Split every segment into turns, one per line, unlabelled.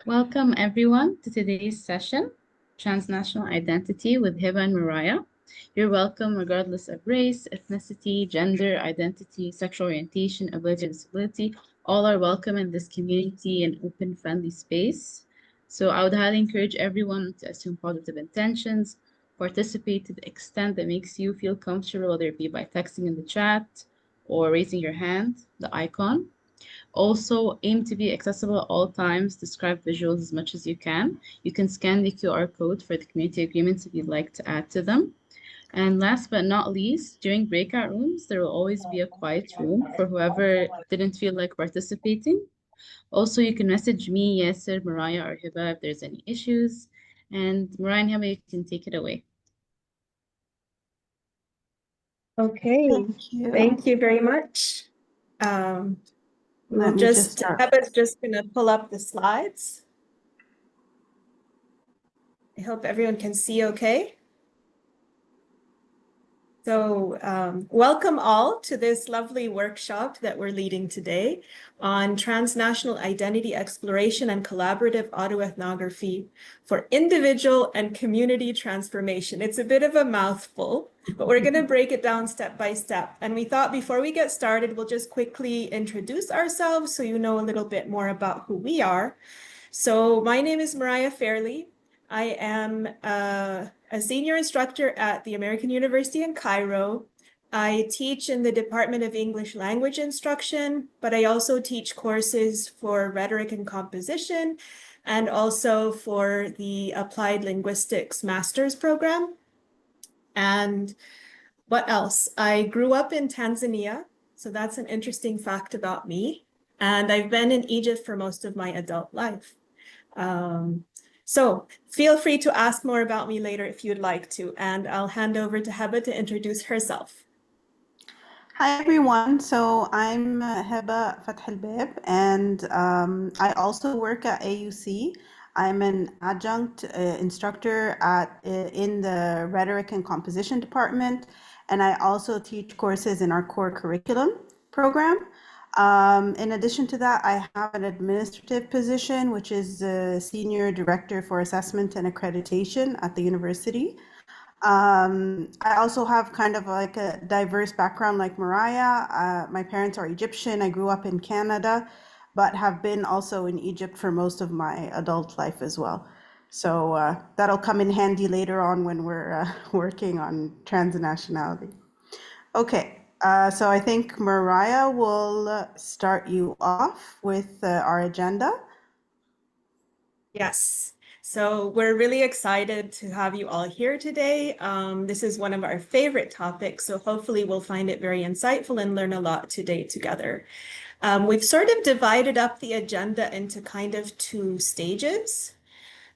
Welcome everyone to today's session, Transnational Identity with Heba and Mariah. You're welcome regardless of race, ethnicity, gender, identity, sexual orientation, ability, and disability. All are welcome in this community and open, friendly space. So I would highly encourage everyone to assume positive intentions, participate to the extent that makes you feel comfortable, whether it be by texting in the chat or raising your hand, the icon. Also, aim to be accessible at all times. Describe visuals as much as you can. You can scan the QR code for the community agreements if you'd like to add to them. And last but not least, during breakout rooms, there will always be a quiet room for whoever didn't feel like participating. Also, you can message me, Yasser, Mariah, or Hiba if there's any issues. And Mariah and Hiba, you can take it away.
Okay, thank you very much. Heba's just going to pull up the slides. I hope everyone can see okay. So welcome all to this lovely workshop that we're leading today on transnational identity exploration and collaborative autoethnography for individual and community transformation. It's a bit of a mouthful, but we're going to break it down step by step. And we thought before we get started, we'll just quickly introduce ourselves so you know a little bit more about who we are. So my name is Mariah Fairley. I am a senior instructor at the American University in Cairo. I teach in the Department of English Language Instruction, but I also teach courses for rhetoric and composition and also for the Applied Linguistics Master's Program. And what else? I grew up in Tanzania, so that's an interesting fact about me. And I've been in Egypt for most of my adult life. So feel free to ask more about me later if you'd like to, and I'll hand over to Heba to introduce herself.
Hi, everyone. So I'm Heba Fathelbab, and I also work at AUC. I'm an adjunct instructor in the Rhetoric and Composition Department, and I also teach courses in our core curriculum program. In addition to that, I have an administrative position, which is the Senior Director for Assessment and Accreditation at the university. I also have kind of like a diverse background like Mariah. My parents are Egyptian. I grew up in Canada, but have been also in Egypt for most of my adult life as well. So that'll come in handy later on when we're working on transnationality. Okay. So I think Mariah will start you off with our agenda.
Yes. So we're really excited to have you all here today. This is one of our favorite topics, so hopefully we'll find it very insightful and learn a lot today together. We've sort of divided up the agenda into kind of two stages.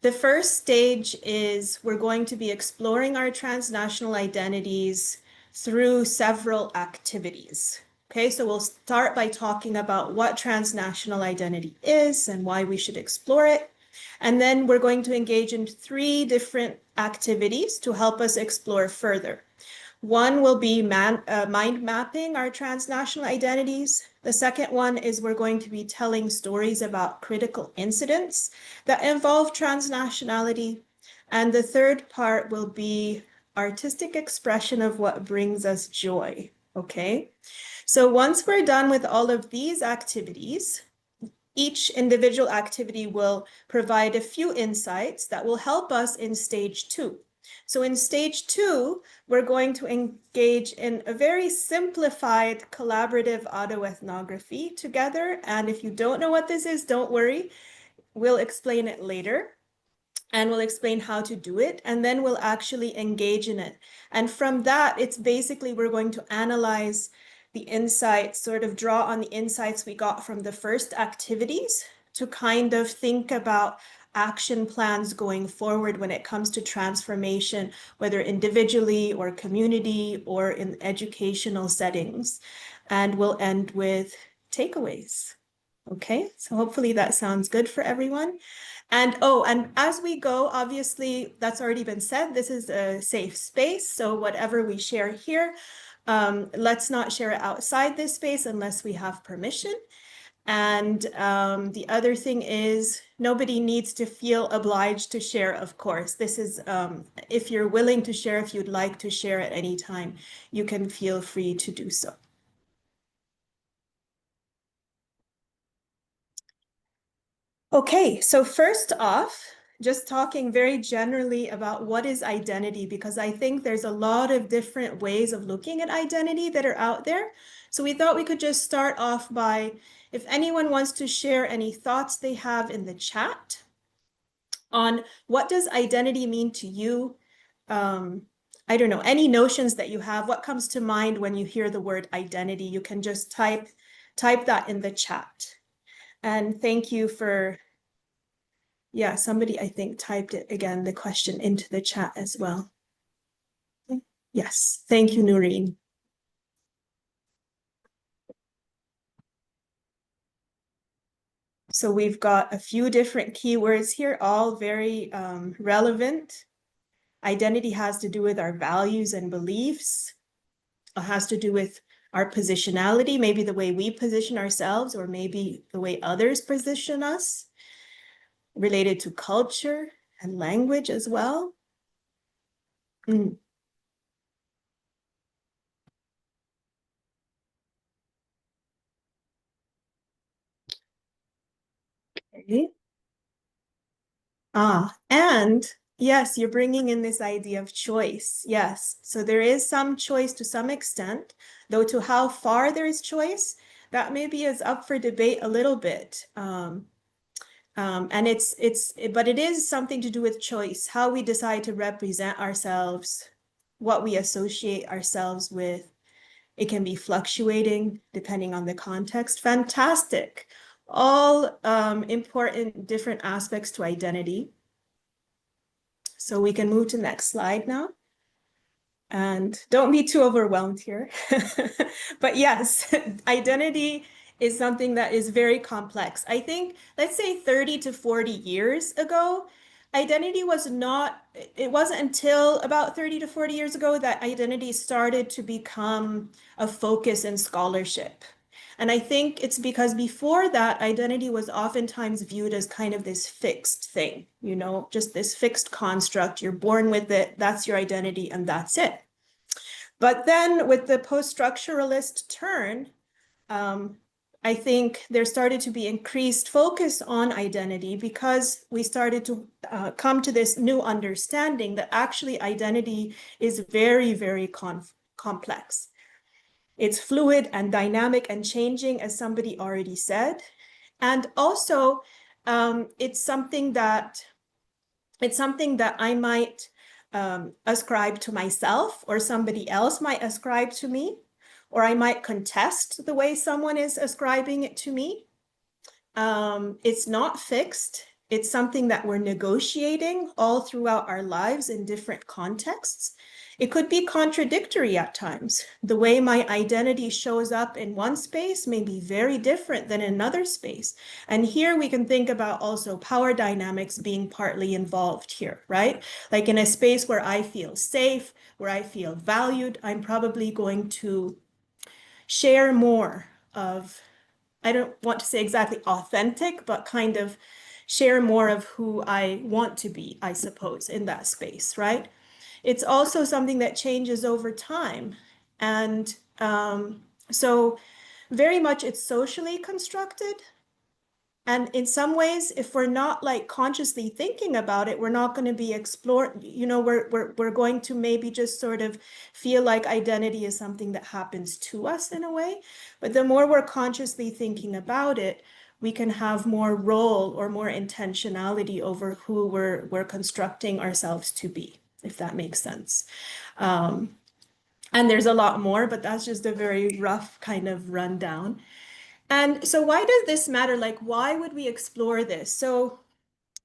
The first stage is we're going to be exploring our transnational identities through several activities. Okay, so we'll start by talking about what transnational identity is and why we should explore it. And then we're going to engage in 3 different activities to help us explore further. One will be mind mapping our transnational identities. The second one is we're going to be telling stories about critical incidents that involve transnationality. And the third part will be artistic expression of what brings us joy, okay? So once we're done with all of these activities, each individual activity will provide a few insights that will help us in stage 2. So in stage 2, we're going to engage in a very simplified collaborative autoethnography together. And if you don't know what this is, don't worry. We'll explain it later. And we'll explain how to do it. And then we'll actually engage in it. And from that, it's basically we're going to analyze the insights, sort of draw on the insights we got from the first activities to kind of think about action plans going forward when it comes to transformation, whether individually or community or in educational settings. And we'll end with takeaways. Okay, so hopefully that sounds good for everyone. And as we go, obviously, that's already been said, this is a safe space. So whatever we share here, let's not share it outside this space unless we have permission. And the other thing is nobody needs to feel obliged to share, of course. This is, if you're willing to share, if you'd like to share at any time, you can feel free to do so. Okay, so first off, just talking very generally about what is identity, because I think there's a lot of different ways of looking at identity that are out there. So we thought we could just start off by, if anyone wants to share any thoughts they have in the chat on what does identity mean to you? I don't know, any notions that you have, what comes to mind when you hear the word identity? You can just type that in the chat. And thank you for, yeah, somebody I think typed it again, the question into the chat as well. Yes, thank you, Noreen. So we've got a few different keywords here, all very relevant. Identity has to do with our values and beliefs. It has to do with our positionality, maybe the way we position ourselves, or maybe the way others position us, related to culture and language as well. Okay. And yes, you're bringing in this idea of choice. Yes, so there is some choice to some extent, though to how far there is choice, that maybe is up for debate a little bit. And but it is something to do with choice, how we decide to represent ourselves, what we associate ourselves with. It can be fluctuating depending on the context. Fantastic. All important different aspects to identity. So we can move to the next slide now. And don't be too overwhelmed here. But yes, identity is something that is very complex. I think, let's say 30 to 40 years ago, identity was not, it wasn't until about 30 to 40 years ago that identity started to become a focus in scholarship. And I think it's because before that, identity was oftentimes viewed as kind of this fixed thing, you know, just this fixed construct. You're born with it, that's your identity, and that's it. But then with the post-structuralist turn, I think there started to be increased focus on identity because we started to come to this new understanding that actually identity is very, very complex. It's fluid and dynamic and changing, as somebody already said. And also, it's something that I might ascribe to myself, or somebody else might ascribe to me, or I might contest the way someone is ascribing it to me. It's not fixed. It's something that we're negotiating all throughout our lives in different contexts. It could be contradictory at times. The way my identity shows up in one space may be very different than another space. And here we can think about also power dynamics being partly involved here, right? Like in a space where I feel safe, where I feel valued, I'm probably going to share more of, I don't want to say exactly authentic, but kind of share more of who I want to be, I suppose, in that space, right? It's also something that changes over time. And so very much it's socially constructed. And in some ways, if we're not like consciously thinking about it, we're not going to be exploring, you know, we're going to maybe just sort of feel like identity is something that happens to us in a way. But the more we're consciously thinking about it, we can have more role or more intentionality over who we're constructing ourselves to be, if that makes sense. And there's a lot more, but that's just a very rough kind of rundown. And so why does this matter? Like, why would we explore this? So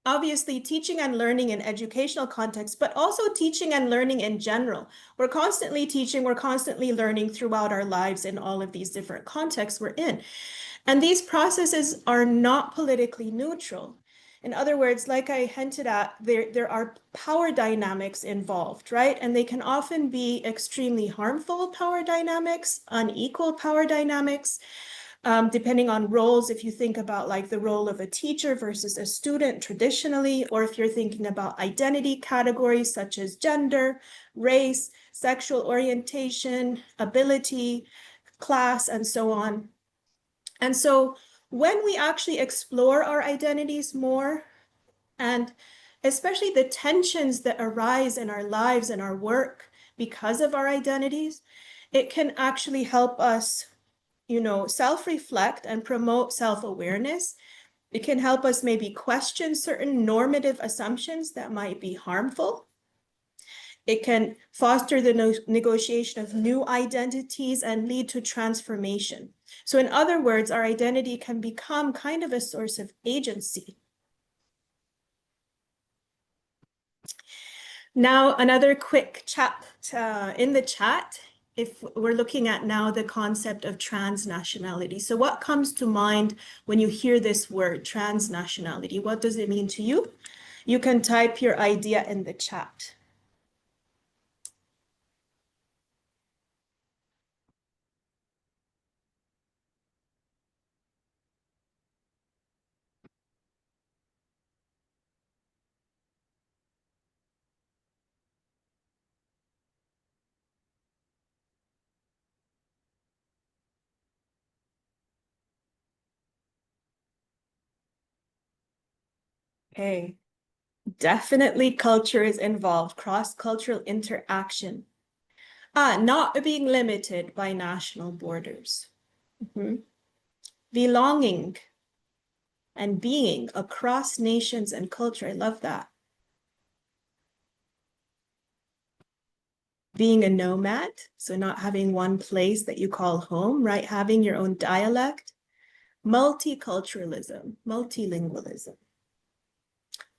obviously teaching and learning in educational context, but also teaching and learning in general. We're constantly teaching, we're constantly learning throughout our lives in all of these different contexts we're in. And these processes are not politically neutral. In other words, like I hinted at, there are power dynamics involved, right? And they can often be extremely harmful power dynamics, unequal power dynamics. depending on roles, if you think about like the role of a teacher versus a student traditionally, or if you're thinking about identity categories such as gender, race, sexual orientation, ability, class, and so on. And so when we actually explore our identities more, and especially the tensions that arise in our lives and our work because of our identities, it can actually help us, you know, self-reflect and promote self-awareness. It can help us maybe question certain normative assumptions that might be harmful. It can foster the negotiation of new identities and lead to transformation. So in other words, our identity can become kind of a source of agency. Now, another quick chat in the chat, if we're looking at now the concept of transnationality. So what comes to mind when you hear this word, transnationality? What does it mean to you? You can type your idea in the chat. Okay. Definitely culture is involved, cross-cultural interaction. Not being limited by national borders. Belonging and being across nations and culture. I love that. Being a nomad, so not having one place that you call home, right? Having your own dialect. Multiculturalism, multilingualism.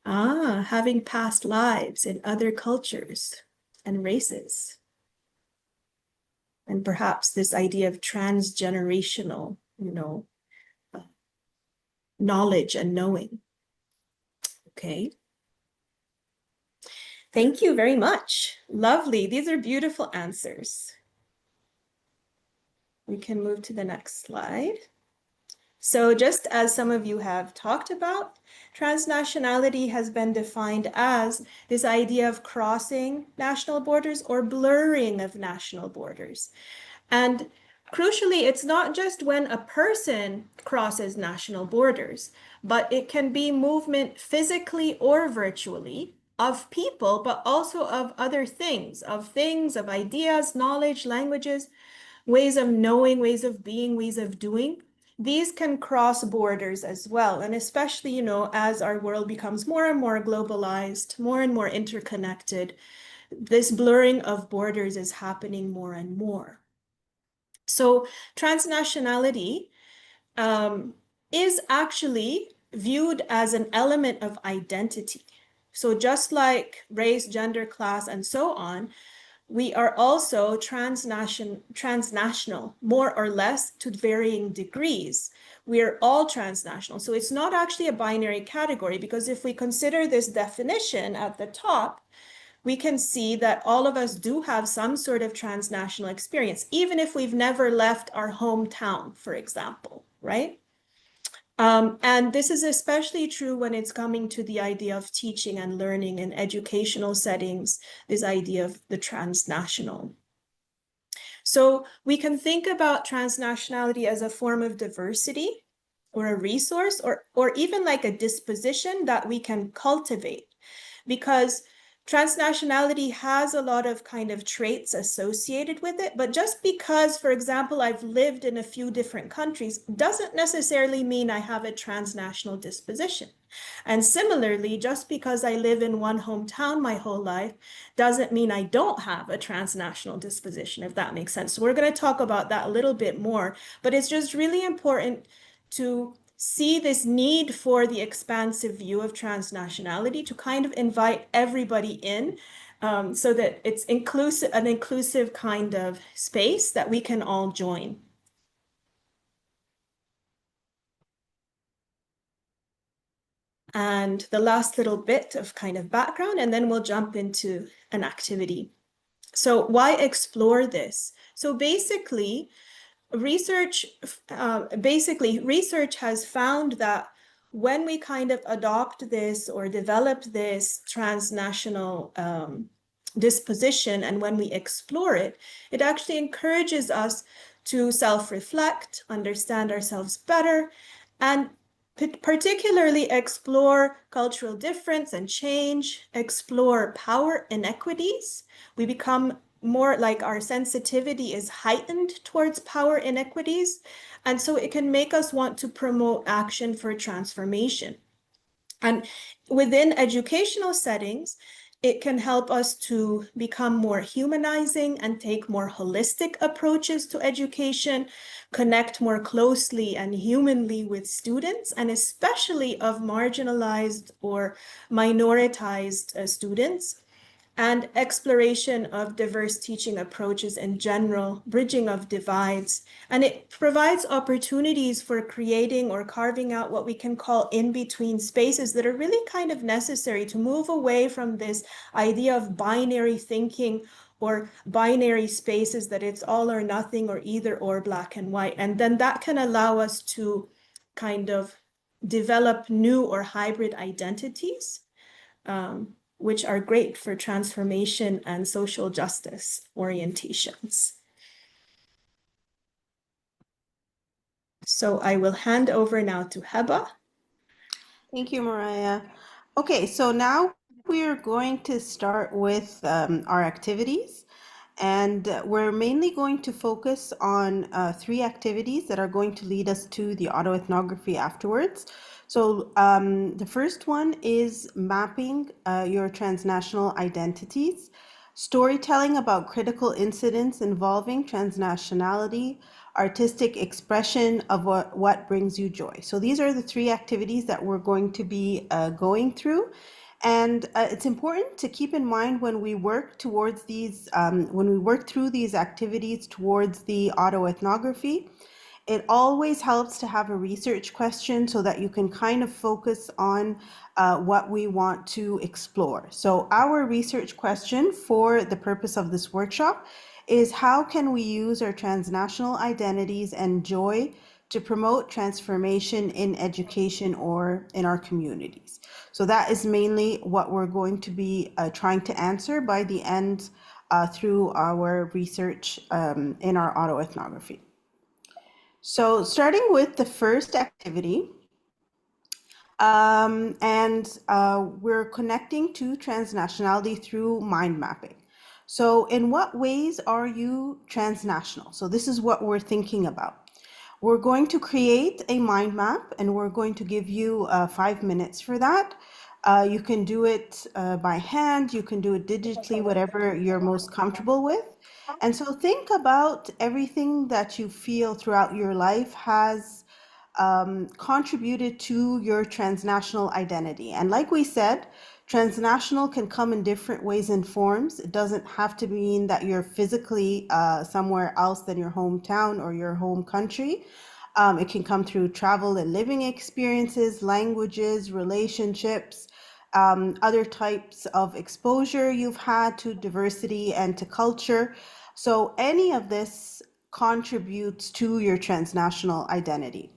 Having past lives in other cultures and races. And perhaps this idea of transgenerational, you know, knowledge and knowing. Okay. Thank you very much. Lovely. These are beautiful answers. We can move to the next slide. So just as some of you have talked about, transnationality has been defined as this idea of crossing national borders or blurring of national borders. And crucially, it's not just when a person crosses national borders, but it can be movement physically or virtually of people, but also of other things, of ideas, knowledge, languages, ways of knowing, ways of being, ways of doing. These can cross borders as well. And especially, you know, as our world becomes more and more globalized, more and more interconnected, this blurring of borders is happening more and more. So transnationality is actually viewed as an element of identity. So just like race, gender, class, and so on, we are also transnational, more or less to varying degrees. We are all transnational. So it's not actually a binary category, because if we consider this definition at the top, we can see that all of us do have some sort of transnational experience, even if we've never left our hometown, for example, right? And this is especially true when it's coming to the idea of teaching and learning in educational settings, this idea of the transnational. So we can think about transnationality as a form of diversity or a resource, or even like a disposition that we can cultivate, because transnationality has a lot of kind of traits associated with it. But just because, for example, I've lived in a few different countries doesn't necessarily mean I have a transnational disposition. And similarly, just because I live in one hometown my whole life doesn't mean I don't have a transnational disposition, if that makes sense. So we're going to talk about that a little bit more, but it's just really important to see this need for the expansive view of transnationality to kind of invite everybody in, so that it's an inclusive kind of space that we can all join. And the last little bit of kind of background, and then we'll jump into an activity. So why explore this? So basically, basically research has found that when we kind of adopt this or develop this transnational disposition, and when we explore it, it actually encourages us to self-reflect, understand ourselves better, and particularly explore cultural difference and change, explore power inequities. We become more like our sensitivity is heightened towards power inequities. And so it can make us want to promote action for transformation. And within educational settings, it can help us to become more humanizing and take more holistic approaches to education, connect more closely and humanly with students, and especially of marginalized or minoritized students, and exploration of diverse teaching approaches in general, bridging of divides. And it provides opportunities for creating or carving out what we can call in-between spaces that are really kind of necessary to move away from this idea of binary thinking or binary spaces, that it's all or nothing or either or, black and white. And then that can allow us to kind of develop new or hybrid identities, which are great for transformation and social justice orientations. So I will hand over now to Heba.
Thank you, Mariah. Okay, so now we are going to start with our activities. And we're mainly going to focus on 3 activities that are going to lead us to the autoethnography afterwards. So the first one is mapping your transnational identities, storytelling about critical incidents involving transnationality, artistic expression of what brings you joy. So these are the 3 activities that we're going to be going through. And it's important to keep in mind when we work towards these, when we work through these activities towards the autoethnography, it always helps to have a research question so that you can kind of focus on what we want to explore. So our research question for the purpose of this workshop is, how can we use our transnational identities and joy to promote transformation in education or in our communities? So that is mainly what we're going to be trying to answer by the end through our research in our autoethnography. So starting with the first activity, we're connecting to transnationality through mind mapping. So in what ways are you transnational? So this is what we're thinking about. We're going to create a mind map, and we're going to give you 5 minutes for that. You can do it by hand, you can do it digitally, whatever you're most comfortable with. And so think about everything that you feel throughout your life has contributed to your transnational identity. And like we said, transnational can come in different ways and forms. It doesn't have to mean that you're physically somewhere else than your hometown or your home country. It can come through travel and living experiences, languages, relationships, other types of exposure you've had to diversity and to culture. So any of this contributes to your transnational identity.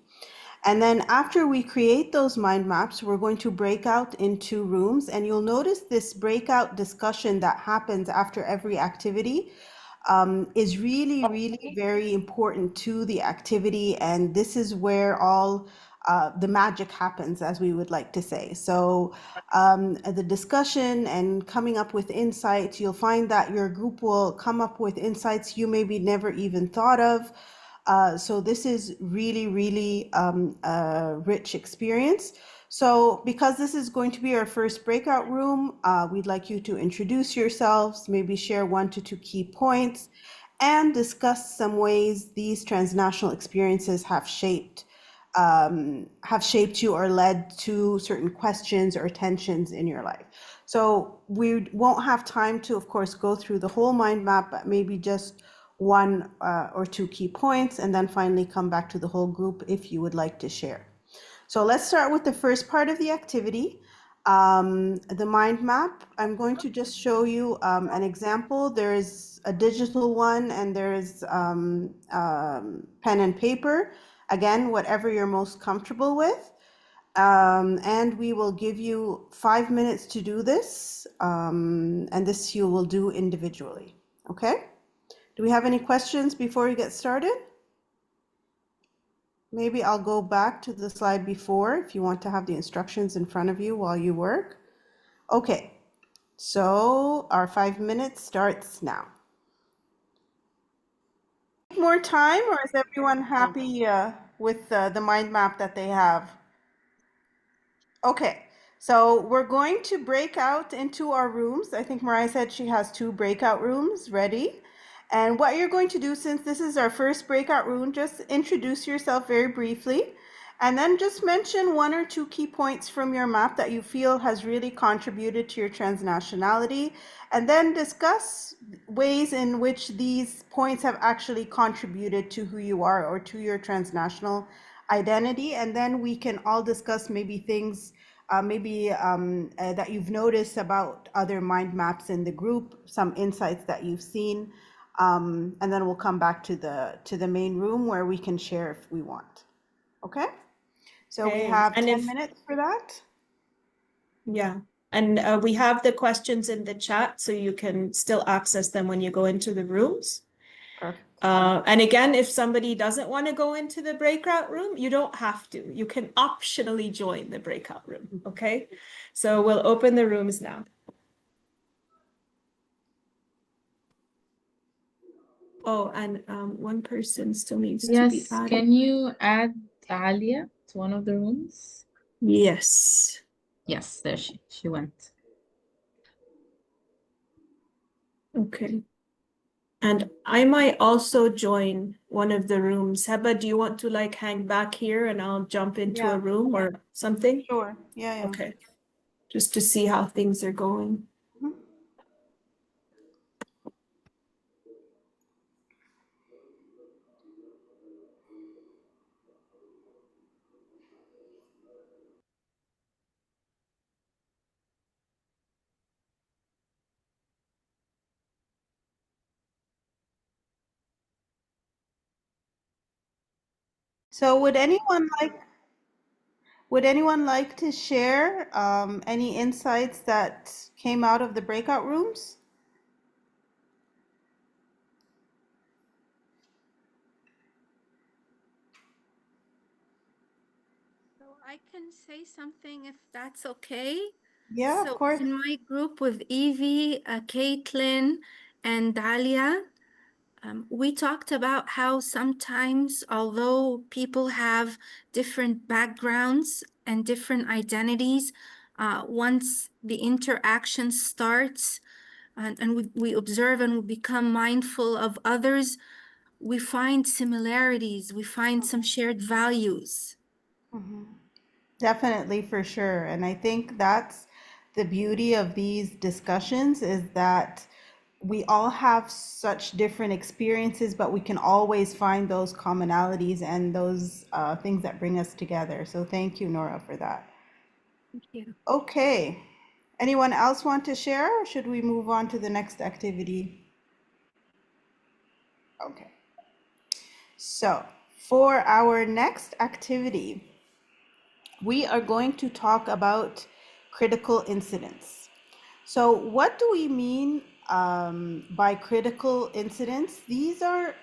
And then after we create those mind maps, we're going to break out into rooms, and you'll notice this breakout discussion that happens after every activity is really, really very important to the activity. And this is where all the magic happens, as we would like to say. So the discussion and coming up with insights, you'll find that your group will come up with insights you maybe never even thought of. So this is really, really a rich experience. So because this is going to be our first breakout room, we'd like you to introduce yourselves, maybe share 1 to 2 key points, and discuss some ways these transnational experiences have shaped you or led to certain questions or tensions in your life. So we won't have time to, of course, go through the whole mind map, but maybe just 1 or 2 key points, and then finally come back to the whole group if you would like to share. So let's start with the first part of the activity. The mind map, I'm going to just show you an example. There is a digital one and there is pen and paper. Again, whatever you're most comfortable with. And we will give you 5 minutes to do this. And this you will do individually. Okay? Do we have any questions before we get started? Maybe I'll go back to the slide before if you want to have the instructions in front of you while you work. Okay, so our 5 minutes starts now. More time, or is everyone happy with the mind map that they have? Okay, so we're going to break out into our rooms. I think Mariah said she has 2 breakout rooms ready. And what you're going to do, since this is our first breakout room, just introduce yourself very briefly, and then just mention 1 or 2 key points from your map that you feel has really contributed to your transnationality, and then discuss ways in which these points have actually contributed to who you are or to your transnational identity. And then we can all discuss maybe things that you've noticed about other mind maps in the group, some insights that you've seen. And then we'll come back to the main room where we can share if we want. Okay? So we have 10 minutes for that.
Yeah. And we have the questions in the chat, so you can still access them when you go into the rooms.
Perfect.
And again, if somebody doesn't want to go into the breakout room, you don't have to. You can optionally join the breakout room, okay? So we'll open the rooms now. Oh, and one person still needs to be
Yes,
added.
can you add Alia to one of the rooms?
Yes.
Yes, there she went.
Okay. And I might also join one of the rooms. Heba, do you want to like hang back here and I'll jump into a room or something?
Sure. Yeah.
Okay. Just to see how things are going.
Mhm. So would anyone like to share any insights that came out of the breakout rooms?
So I can say something if that's okay.
Yeah, of course.
In my group with Evie, Caitlin, and Dalia, we talked about how sometimes, although people have different backgrounds and different identities, once the interaction starts and we observe and we become mindful of others, we find similarities, we find some shared values.
Definitely, for sure. And I think that's the beauty of these discussions, is that we all have such different experiences, but we can always find those commonalities and those things that bring us together. So thank you, Nora, for that.
Thank you.
Okay. Anyone else want to share, or should we move on to the next activity? Okay. So for our next activity, we are going to talk about critical incidents. So what do we mean by critical incidents? These are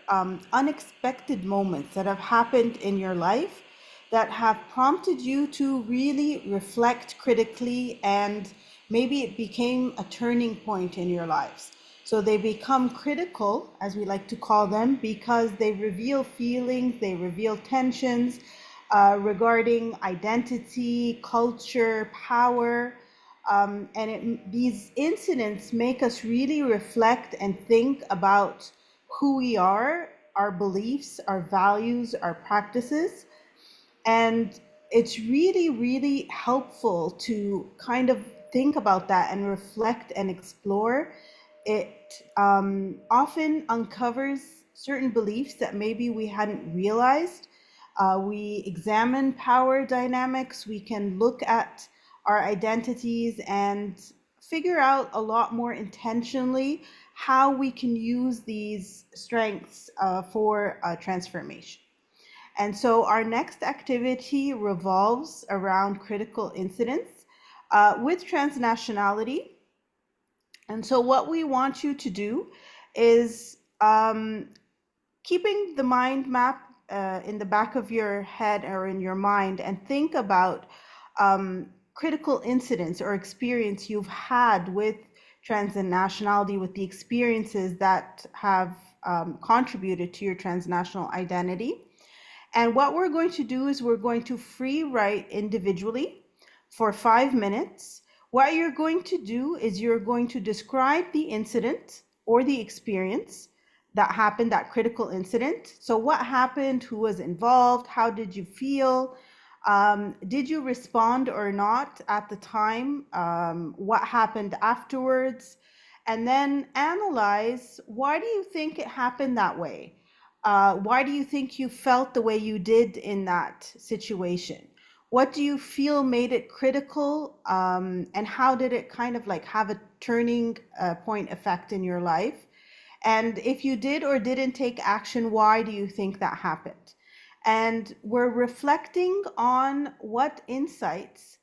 unexpected moments that have happened in your life that have prompted you to really reflect critically, and maybe it became a turning point in your lives. So they become critical, as we like to call them, because they reveal feelings, they reveal tensions regarding identity, culture, power. These incidents make us really reflect and think about who we are, our beliefs, our values, our practices. And it's really, really helpful to kind of think about that and reflect and explore. It often uncovers certain beliefs that maybe we hadn't realized. We examine power dynamics. We can look at our identities and figure out a lot more intentionally how we can use these strengths for transformation. And so our next activity revolves around critical incidents with transnationality. And so what we want you to do is keeping the mind map in the back of your head or in your mind and think about critical incidents or experience you've had with transnationality, with the experiences that have contributed to your transnational identity. And what we're going to do is we're going to free write individually for 5 minutes. What you're going to do is you're going to describe the incident or the experience that happened, that critical incident. So what happened, who was involved, how did you feel? Did you respond or not at the time? What happened afterwards? And then analyze, why do you think it happened that way? Why do you think you felt the way you did in that situation? What do you feel made it critical? And how did it kind of like have a turning point effect in your life? And if you did or didn't take action, why do you think that happened? And we're reflecting on what insights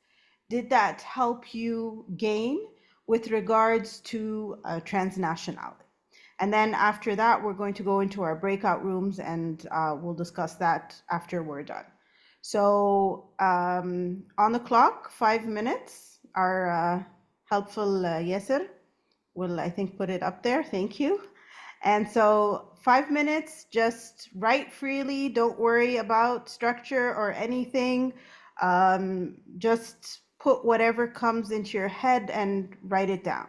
did that help you gain with regards to transnationality. And then after that, we're going to go into our breakout rooms and we'll discuss that after we're done. So on the clock, 5 minutes. Our helpful Yasser will, I think, put it up there. Thank you. And so 5 minutes, just write freely. Don't worry about structure or anything. Just put whatever comes into your head and write it down.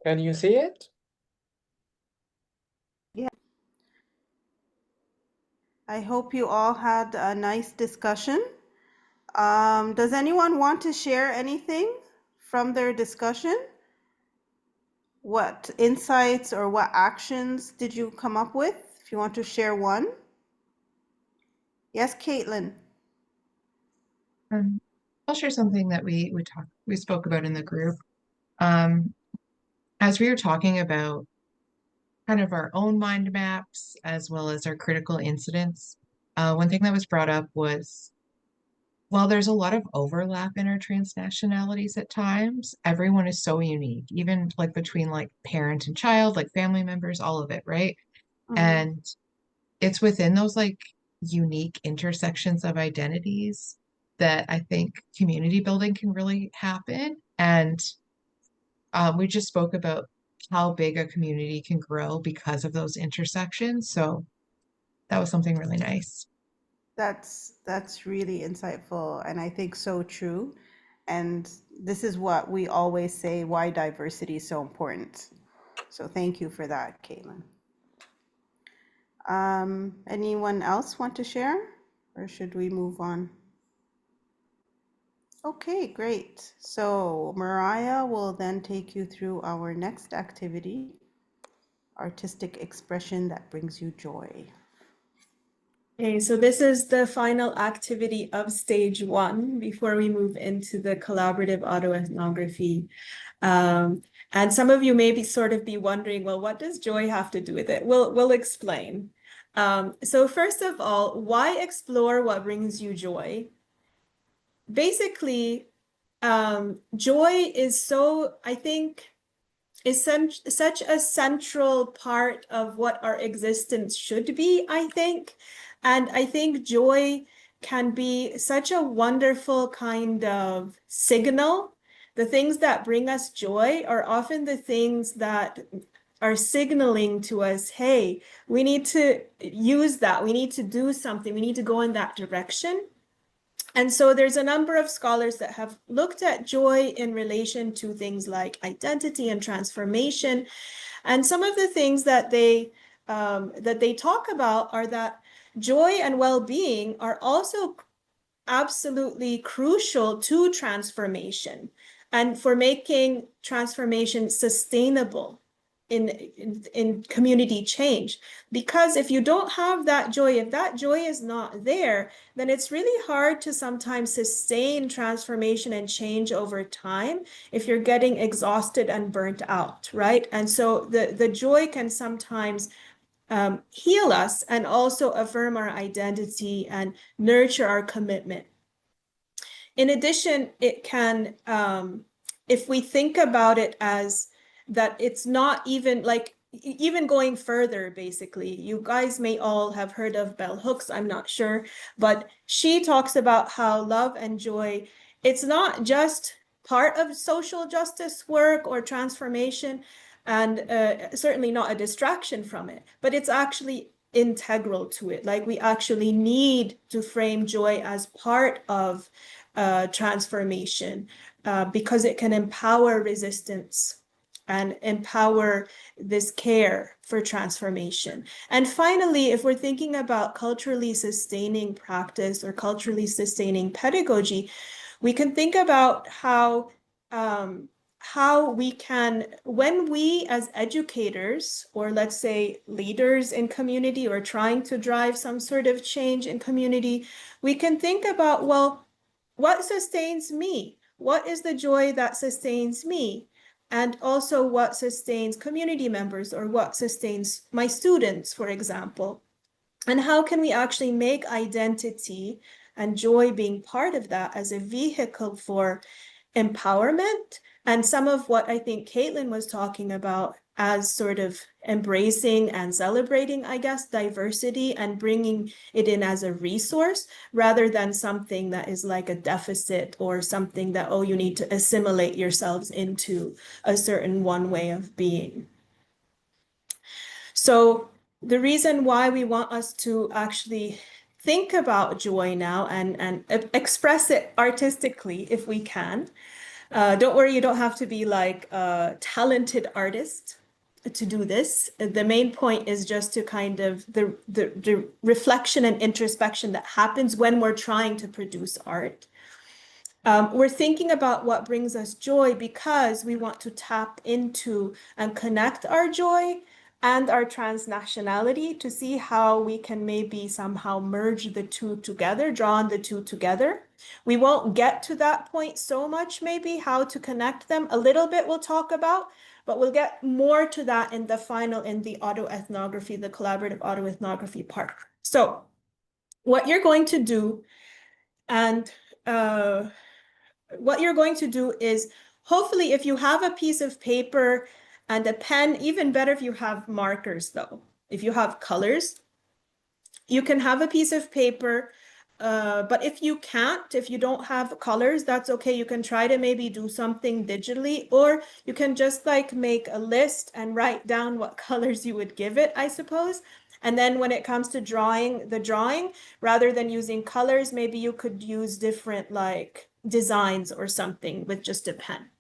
Can you see it?
Yeah. I hope you all had a nice discussion. Does anyone want to share anything from their discussion? What insights or what actions did you come up with? If you want to share one. Yes, Caitlin.
I'll share something that we spoke about in the group. As we were talking about kind of our own mind maps as well as our critical incidents, one thing that was brought up was, while there's a lot of overlap in our transnationalities at times, everyone is so unique, even like between like parent and child, like family members, all of it, right?
Mhm.
And it's within those like unique intersections of identities that I think community building can really happen. And we just spoke about how big a community can grow because of those intersections. So that was something really nice.
That's really insightful and I think so true. And this is what we always say, why diversity is so important. So thank you for that, Caitlin. Anyone else want to share or should we move on? Okay, great. So Mariah will then take you through our next activity, artistic expression that brings you joy.
Okay, so this is the final activity of stage 1 before we move into the collaborative autoethnography. And some of you may be wondering, well, what does joy have to do with it? We'll explain. So first of all, why explore what brings you joy? Basically, joy is such a central part of what our existence should be, I think. And I think joy can be such a wonderful kind of signal. The things that bring us joy are often the things that are signaling to us, hey, we need to use that. We need to do something. We need to go in that direction. And so there's a number of scholars that have looked at joy in relation to things like identity and transformation. And some of the things that they talk about are that joy and well-being are also absolutely crucial to transformation and for making transformation sustainable in community change. Because if you don't have that joy, if that joy is not there, then it's really hard to sometimes sustain transformation and change over time if you're getting exhausted and burnt out, right? And so the joy can sometimes heal us and also affirm our identity and nurture our commitment. In addition, it can, if we think about it as that it's not even like, even going further, basically, you guys may all have heard of Bell Hooks, I'm not sure, but she talks about how love and joy, it's not just part of social justice work or transformation, and certainly not a distraction from it, but it's actually integral to it. Like, we actually need to frame joy as part of transformation because it can empower resistance and empower this care for transformation. And finally, if we're thinking about culturally sustaining practice or culturally sustaining pedagogy, we can think about how we can, when we as educators, or let's say leaders in community, or trying to drive some sort of change in community, we can think about, well, what sustains me? What is the joy that sustains me? And also what sustains community members, or what sustains my students, for example? And how can we actually make identity and joy being part of that as a vehicle for empowerment? And some of what I think Caitlin was talking about as sort of embracing and celebrating, I guess, diversity and bringing it in as a resource rather than something that is like a deficit or something that, oh, you need to assimilate yourselves into a certain one way of being. So the reason why we want us to actually think about joy now and express it artistically if we can. Don't worry, you don't have to be like a talented artist to do this. The main point is just to kind of the reflection and introspection that happens when we're trying to produce art. We're thinking about what brings us joy because we want to tap into and connect our joy and our transnationality to see how we can maybe somehow merge the two together, draw the two together. We won't get to that point so much, maybe how to connect them. A little bit we'll talk about, but we'll get more to that in the final, in the autoethnography, the collaborative autoethnography part. So what you're going to do, and what you're going to do is, hopefully, if you have a piece of paper and a pen, even better if you have markers though. If you have colors, you can have a piece of paper, but if you can't, if you don't have colors, that's okay. You can try to maybe do something digitally, or you can just like make a list and write down what colors you would give it, I suppose. And then when it comes to drawing, rather than using colors, maybe you could use different like designs or something with just a pen.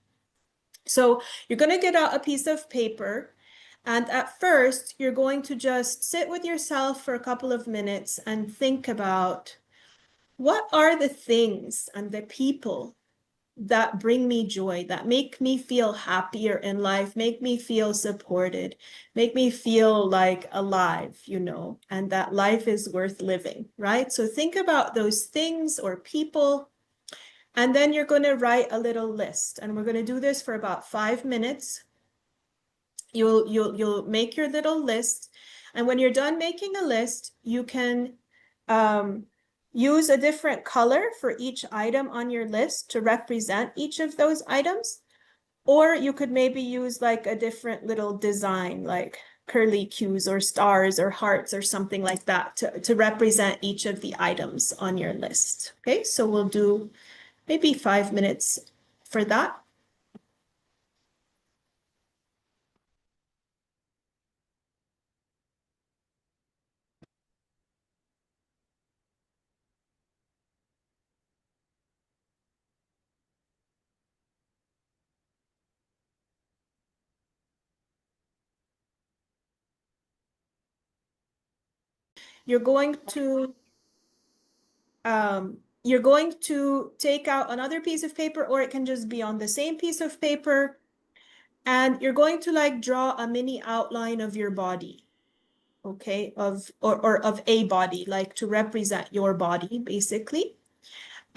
So you're going to get out a piece of paper, and at first you're going to just sit with yourself for a couple of minutes and think about, what are the things and the people that bring me joy, that make me feel happier in life, make me feel supported, make me feel like alive, you know, and that life is worth living, right? So think about those things or people, and then you're going to write a little list, and we're going to do this for about 5 minutes. You'll make your little list, and when you're done making a list, you can use a different color for each item on your list to represent each of those items. Or you could maybe use like a different little design, like curly cues or stars or hearts or something like that to represent each of the items on your list. Okay, so we'll do maybe 5 minutes for that. you're going to take out another piece of paper, or it can just be on the same piece of paper, and you're going to like draw a mini outline of your body, okay, or of a body, like to represent your body basically.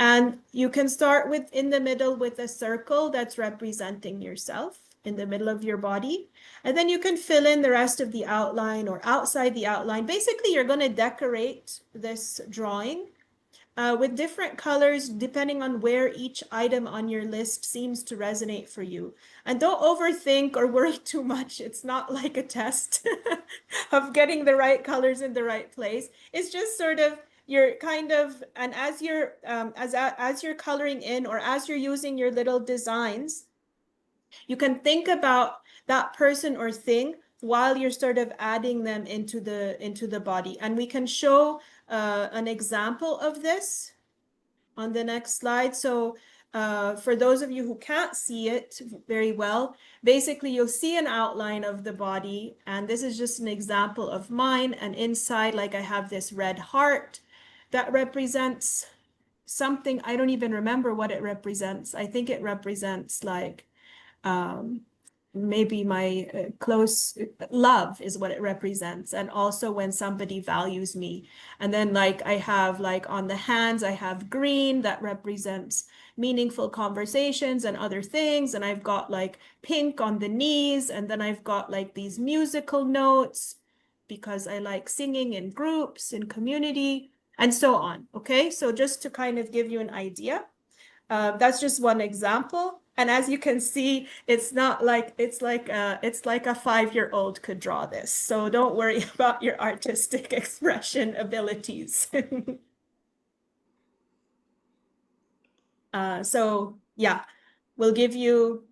And you can start with in the middle with a circle that's representing yourself in the middle of your body. And then you can fill in the rest of the outline or outside the outline. Basically, you're going to decorate this drawing with different colors depending on where each item on your list seems to resonate for you. And don't overthink or worry too much. It's not like a test of getting the right colors in the right place. It's just sort of you're kind of, and as you're coloring in or as you're using your little designs, you can think about that person or thing while you're sort of adding them into the body. And we can show an example of this on the next slide. So for those of you who can't see it very well, basically you'll see an outline of the body. And this is just an example of mine. And inside, like I have this red heart that represents something. I don't even remember what it represents. I think it represents like maybe my close love is what it represents, and also when somebody values me. And then like I have like on the hands, I have green that represents meaningful conversations and other things, and I've got like pink on the knees, and then I've got like these musical notes because I like singing in groups, in community, and so on. Okay, so just to kind of give you an idea, that's just one example. And as you can see, it's not like it's like a 5-year-old could draw this. So don't worry about your artistic expression abilities. So yeah, we'll give you,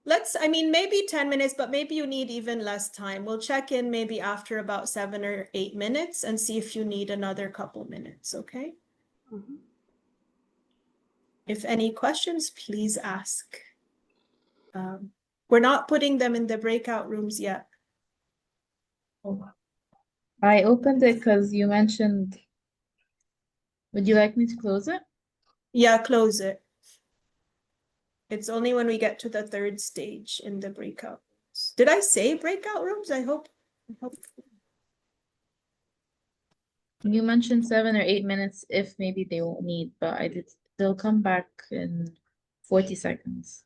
maybe 10 minutes, but maybe you need even less time. We'll check in maybe after about 7 or 8 minutes and see if you need another couple minutes, okay?
Mhm.
If any questions, please ask. We're not putting them in the breakout rooms yet.
I opened it because you mentioned, would you like me to close it?
Yeah, close it. It's only when we get to the third stage in the breakout rooms. Did I say breakout rooms? I hope.
You mentioned 7 or 8 minutes if maybe they won't need, but they'll come back in 40 seconds.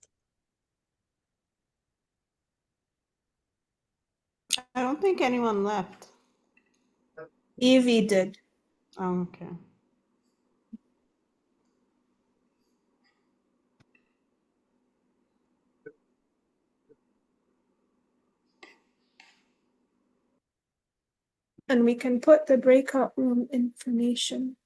I don't think anyone left.
Evie did.
Oh, okay.
And we can put the breakout room information.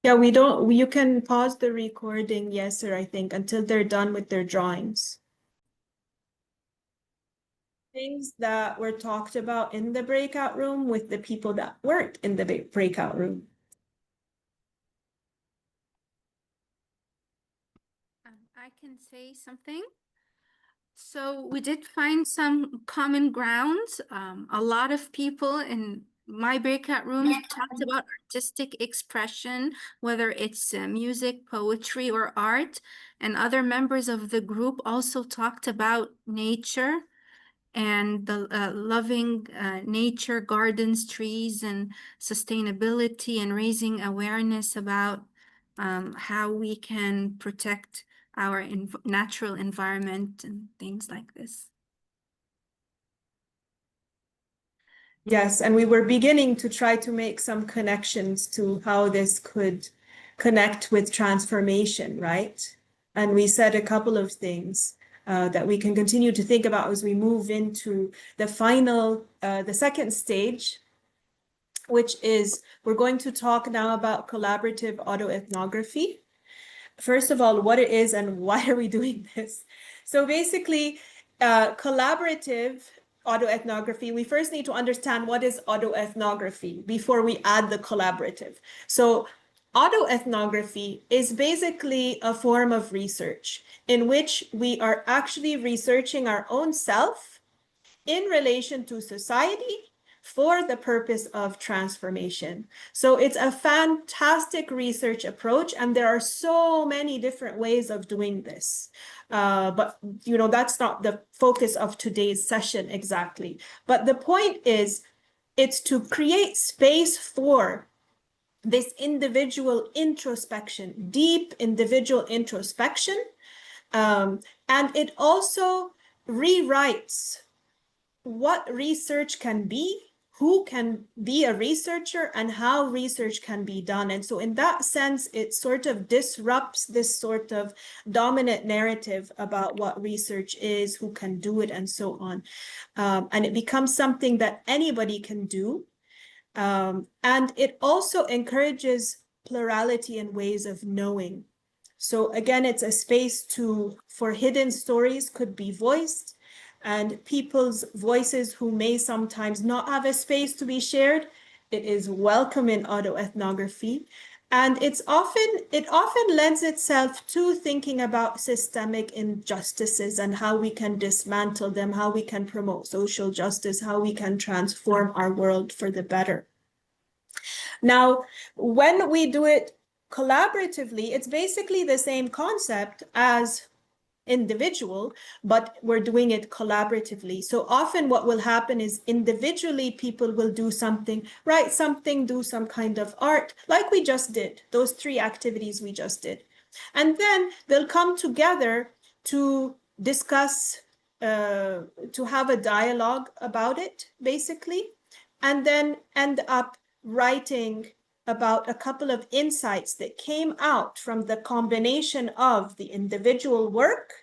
Yeah, you can pause the recording, yes, sir, I think, until they're done with their drawings. Things that were talked about in the breakout room with the people that weren't in the breakout room.
I can say something. So we did find some common grounds. A lot of people in my breakout room talked about artistic expression, whether it's music, poetry, or art. And other members of the group also talked about nature and the loving nature, gardens, trees, and sustainability, and raising awareness about how we can protect our natural environment and things like this.
Yes, and we were beginning to try to make some connections to how this could connect with transformation, right? And we said a couple of things that we can continue to think about as we move into the final, the second stage, which is we're going to talk now about collaborative autoethnography. First of all, what it is and why are we doing this? So basically, collaborative autoethnography, we first need to understand what is autoethnography before we add the collaborative. So autoethnography is basically a form of research in which we are actually researching our own self in relation to society for the purpose of transformation. So it's a fantastic research approach, and there are so many different ways of doing this. But that's not the focus of today's session exactly. But the point is, it's to create space for this individual introspection, deep individual introspection. And it also rewrites what research can be, who can be a researcher, and how research can be done. And so in that sense, it sort of disrupts this sort of dominant narrative about what research is, who can do it, and so on. And it becomes something that anybody can do. And it also encourages plurality and ways of knowing. So again, it's a space for hidden stories could be voiced, and people's voices who may sometimes not have a space to be shared. It is welcome in autoethnography. And it often lends itself to thinking about systemic injustices and how we can dismantle them, how we can promote social justice, how we can transform our world for the better. Now, when we do it collaboratively, it's basically the same concept as individual, but we're doing it collaboratively. So often what will happen is individually people will do something, write something, do some kind of art, like we just did, those 3 activities we just did. And then they'll come together to discuss, to have a dialogue about it, basically, and then end up writing about a couple of insights that came out from the combination of the individual work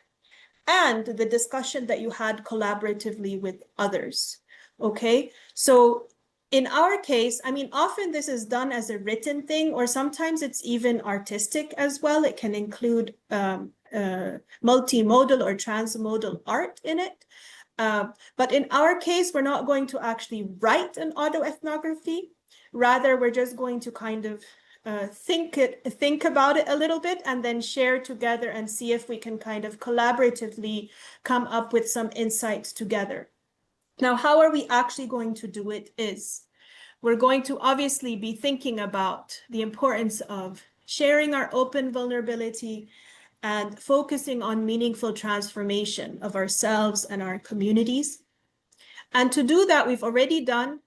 and the discussion that you had collaboratively with others. Okay, so in our case, I mean, often this is done as a written thing, or sometimes it's even artistic as well. It can include multimodal or transmodal art in it. But in our case, we're not going to actually write an autoethnography. Rather, we're just going to kind of think about it a little bit and then share together and see if we can kind of collaboratively come up with some insights together. Now, how are we actually going to do it is we're going to obviously be thinking about the importance of sharing our open vulnerability and focusing on meaningful transformation of ourselves and our communities. And to do that, we've already done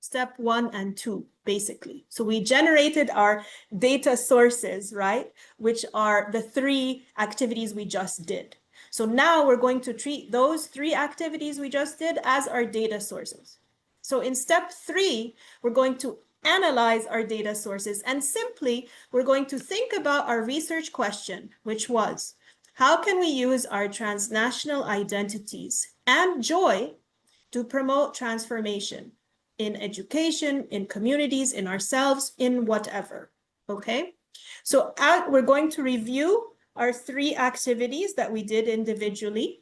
step 1 and 2, basically. So we generated our data sources, right? Which are the 3 activities we just did. So now we're going to treat those 3 activities we just did as our data sources. So in step 3, we're going to analyze our data sources, and simply we're going to think about our research question, which was, how can we use our transnational identities and joy to promote transformation in education, in communities, in ourselves, in whatever, okay? So we're going to review our 3 activities that we did individually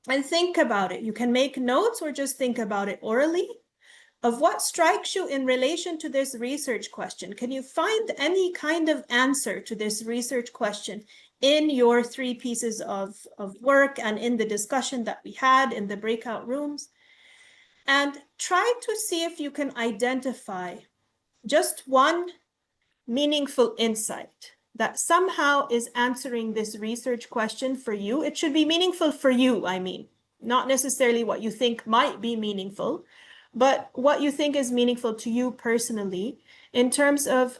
and think about it. You can make notes or just think about it orally of what strikes you in relation to this research question. Can you find any kind of answer to this research question in your 3 pieces of work and in the discussion that we had in the breakout rooms? And try to see if you can identify just one meaningful insight that somehow is answering this research question for you. It should be meaningful for you, I mean, not necessarily what you think might be meaningful, but what you think is meaningful to you personally in terms of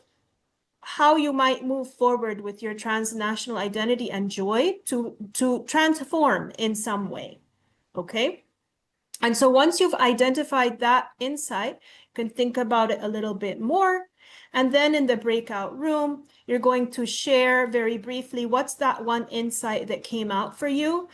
how you might move forward with your transnational identity and joy to transform in some way, okay? And so once you've identified that insight, you can think about it a little bit more. And then in the breakout room, you're going to share very briefly what's that one insight that came out for you,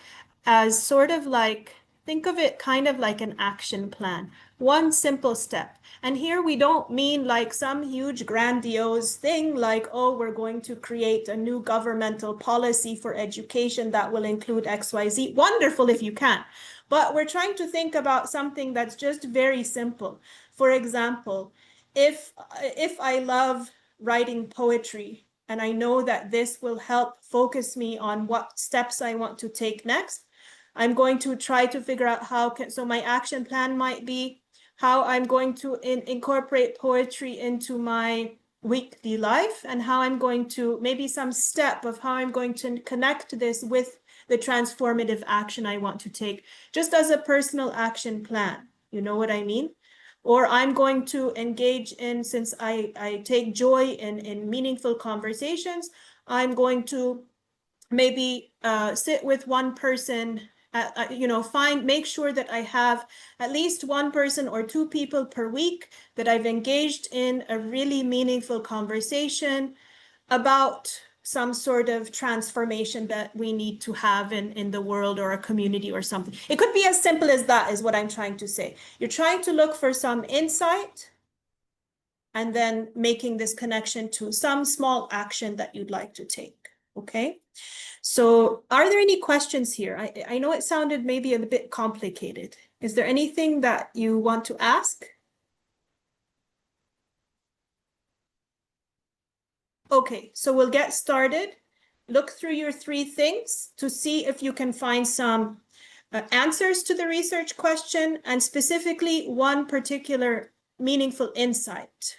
as sort of like, think of it kind of like an action plan, one simple step. And here we don't mean like some huge grandiose thing like, oh, we're going to create a new governmental policy for education that will include XYZ. Wonderful if you can. But we're trying to think about something that's just very simple. For example, if I love writing poetry and I know that this will help focus me on what steps I want to take next, I'm going to try to figure out so my action plan might be how I'm going to incorporate poetry into my weekly life, and how I'm going to, maybe some step of how I'm going to connect this with the transformative action I want to take, just as a personal action plan. You know what I mean? Or I'm going to engage in, since I take joy in meaningful conversations, I'm going to maybe sit with one person, make sure that I have at least one person or two people per week that I've engaged in a really meaningful conversation about some sort of transformation that we need to have in the world or a community or something. It could be as simple as that, is what I'm trying to say. You're trying to look for some insight and then making this connection to some small action that you'd like to take, okay? So are there any questions here? I know it sounded maybe a bit complicated. Is there anything that you want to ask? Okay, so we'll get started. Look through your 3 things to see if you can find some answers to the research question, and specifically one particular meaningful insight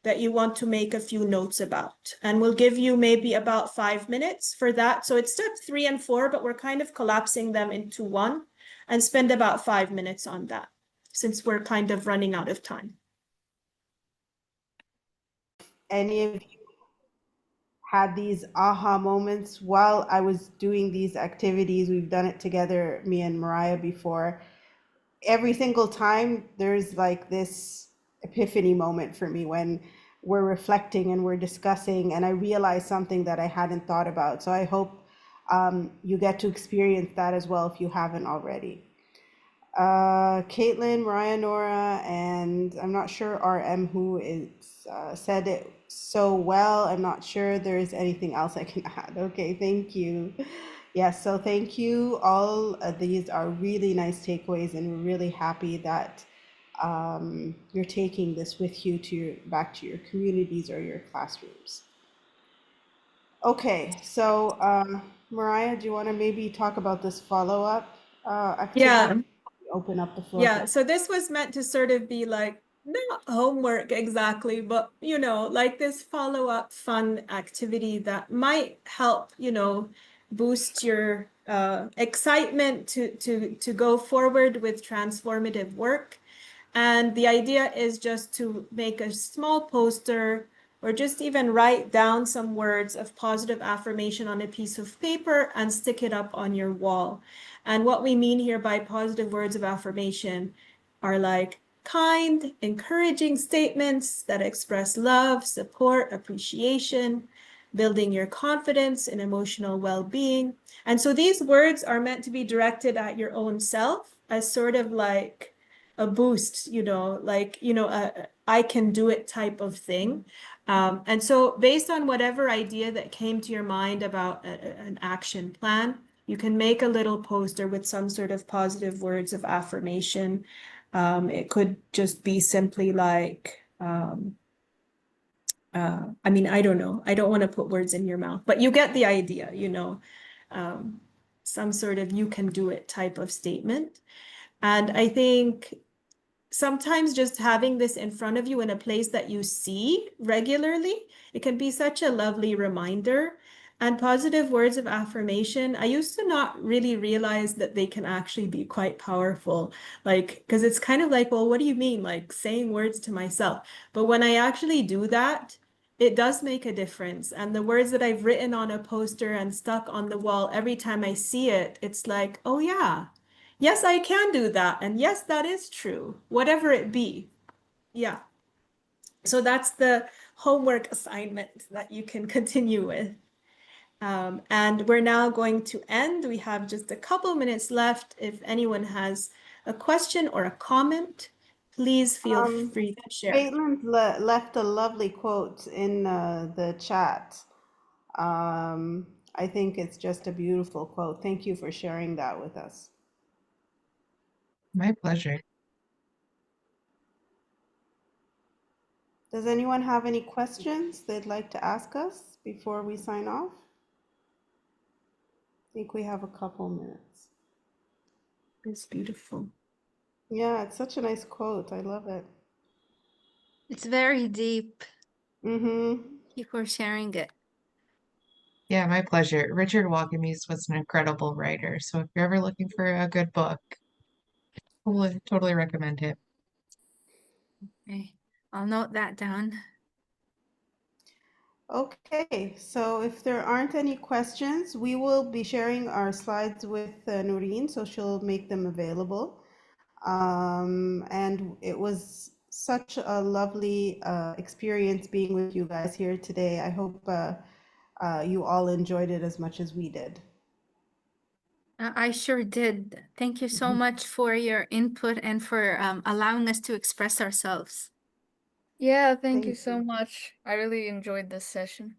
that you want to make a few notes about. And we'll give you maybe about 5 minutes for that. So it's step 3 and 4, but we're kind of collapsing them into one, and spend about 5 minutes on that, since we're kind of running out of time.
Any of you had these aha moments while I was doing these activities? We've done it together, me and Mariah, before. Every single time there's like this epiphany moment for me when we're reflecting and we're discussing, and I realize something that I hadn't thought about. So I hope you get to experience that as well if you haven't already. Caitlin, Mariah, Nora, and I'm not sure RM who is said it so well. I'm not sure there is anything else I can add. Okay, thank you. Yes, so thank you all. These are really nice takeaways, and we're really happy that you're taking this with you to back to your communities or your classrooms. Okay, so Mariah, do you want to maybe talk about this follow-up activity?
Yeah.
Open up the floor.
Yeah, so this was meant to sort of be like, not homework exactly, but, like this follow-up fun activity that might help, boost your excitement to go forward with transformative work. And the idea is just to make a small poster, or just even write down some words of positive affirmation on a piece of paper and stick it up on your wall. And what we mean here by positive words of affirmation are like kind, encouraging statements that express love, support, appreciation, building your confidence and emotional well-being. And so these words are meant to be directed at your own self as sort of like a boost, I can do it type of thing. And so based on whatever idea that came to your mind about an action plan, you can make a little poster with some sort of positive words of affirmation. It could just be simply like, I don't know. I don't want to put words in your mouth, but you get the idea, some sort of you can do it type of statement. And I think sometimes just having this in front of you in a place that you see regularly, it can be such a lovely reminder. And positive words of affirmation, I used to not really realize that they can actually be quite powerful. Because it's kind of like, well, what do you mean? Like saying words to myself. But when I actually do that, it does make a difference. And the words that I've written on a poster and stuck on the wall, every time I see it, it's like, oh yeah, yes, I can do that. And yes, that is true, whatever it be. Yeah. So that's the homework assignment that you can continue with. And we're now going to end. We have just a couple minutes left. If anyone has a question or a comment, please feel free to share.
Caitlin left a lovely quote in the chat. I think it's just a beautiful quote. Thank you for sharing that with us.
My pleasure.
Does anyone have any questions they'd like to ask us before we sign off? I think we have a couple minutes.
It's beautiful.
Yeah, it's such a nice quote. I love it.
It's very deep.
Mm-hmm.
Thank you for sharing it.
Yeah, my pleasure. Richard Wakamese was an incredible writer, so if you're ever looking for a good book, totally recommend it.
Okay, I'll note that down.
Okay, so if there aren't any questions, we will be sharing our slides with Noreen, so she'll make them available. And it was such a lovely experience being with you guys here today. I hope you all enjoyed it as much as we did.
I sure did. Thank you so much for your input and for allowing us to express ourselves.
Yeah, thank you
Thank
so much. I really enjoyed this session.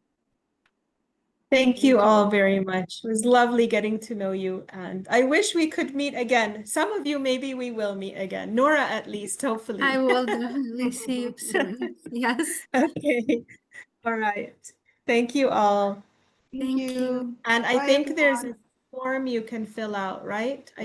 Thank you all very much. It was lovely getting to know you, and I wish we could meet again. Some of you, maybe we will meet again. Nora, at least, hopefully.
I will definitely see you soon. Yes.
Okay. All right. Thank you all.
Thank you.
And I
Bye,
think there's a
everyone.
form you can fill out, right?